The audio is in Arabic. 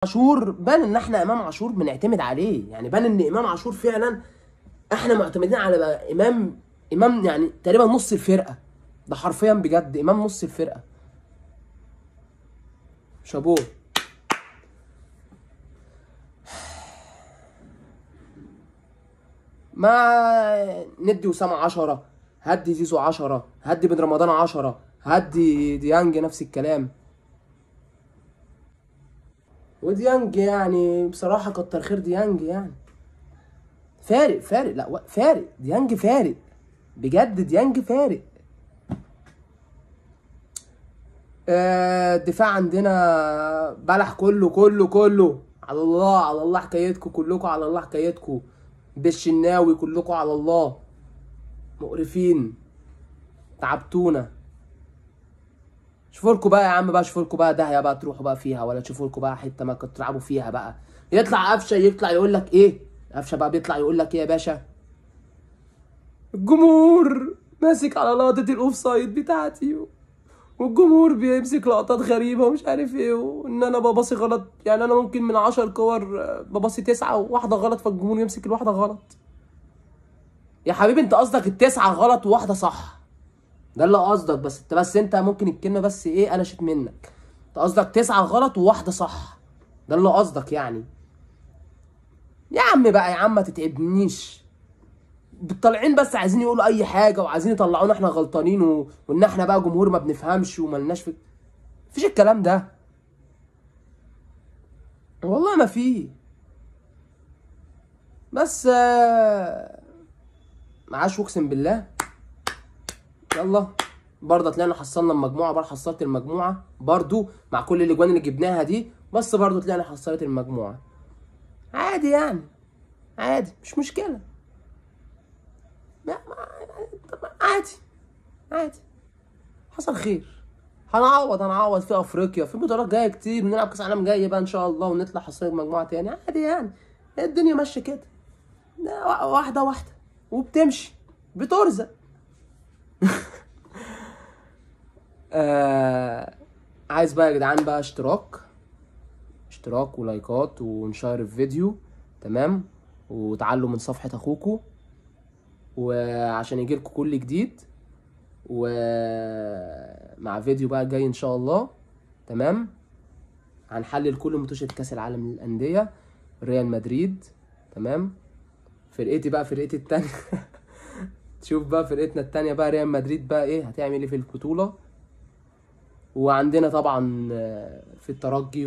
عاشور بان ان احنا امام عاشور بنعتمد عليه، يعني بان ان امام عاشور فعلا احنا معتمدين على امام يعني تقريبا نص الفرقه. ده حرفيا بجد امام نص الفرقه. شابوه. ما ندي وسام 10، هدي زيزو 10، هدي بن رمضان 10، هدي ديانج نفس الكلام. وديانج يعني بصراحه كتر خير ديانج، يعني فارق لا فارق ديانج فارق بجد، ديانج فارق. الدفاع عندنا بلح كله على الله على الله حكايتكم، كلكم على الله حكايتكم. بالشناوي كلكم على الله، مقرفين، تعبتونا. شوفوا لكم بقى يا عم بقى، شوفوا لكم بقى داهيه بقى تروحوا بقى فيها، ولا تشوفوا لكم بقى حته ما كنتوا تلعبوا فيها بقى. يطلع قفشه يطلع يقول لك ايه، قفشه بقى بيطلع يقول لك ايه يا باشا؟ الجمهور ماسك على لقطه الاوفسايد بتاعتي، والجمهور بيمسك لقطات غريبة ومش عارف ايه، وان انا بباصي غلط. يعني انا ممكن من 10 كور بباصي 9 وواحدة غلط، فالجمهور يمسك الواحدة غلط. يا حبيبي انت قصدك التسعة غلط وواحدة صح، ده اللي قصدك. بس انت ممكن الكلمة بس ايه قلشت منك. انت قصدك 9 غلط وواحدة صح، ده اللي قصدك يعني. يا عم بقى يا عم ما تتعبنيش. طالعين بس عايزين يقولوا اي حاجة، وعايزين يطلعونا احنا غلطانين وان احنا بقى جمهور ما بنفهمش وملناش مفيش الكلام ده. والله ما فيه. بس معاش اقسم بالله. يلا برضه طلعنا حصلنا المجموعه، برضه حصلت المجموعه برضه مع كل الاجوان اللي جبناها دي، بس برضه طلعنا حصلت المجموعه. عادي يعني، عادي مش مشكله. عادي عادي، حصل خير. هنعوض في افريقيا، في بطولات جايه كتير، ونلعب كاس عالم جاي بقى ان شاء الله، ونطلع حصلت مجموعه تاني عادي يعني. الدنيا ماشيه كده، واحده واحده وبتمشي بترزق. عايز بقى يا جدعان بقى اشتراك ولايكات ونشير الفيديو، تمام؟ وتعلوا من صفحة اخوكو، وعشان يجيلكوا كل جديد، ومع فيديو بقى جاي ان شاء الله، تمام؟ هنحلل كل ماتشات كاس العالم للأندية، ريال مدريد، تمام؟ فرقتي التانية. تشوف بقى فرقتنا التانية بقى ريال مدريد بقى ايه هتعمل ايه في البطولة. وعندنا طبعا في الترجي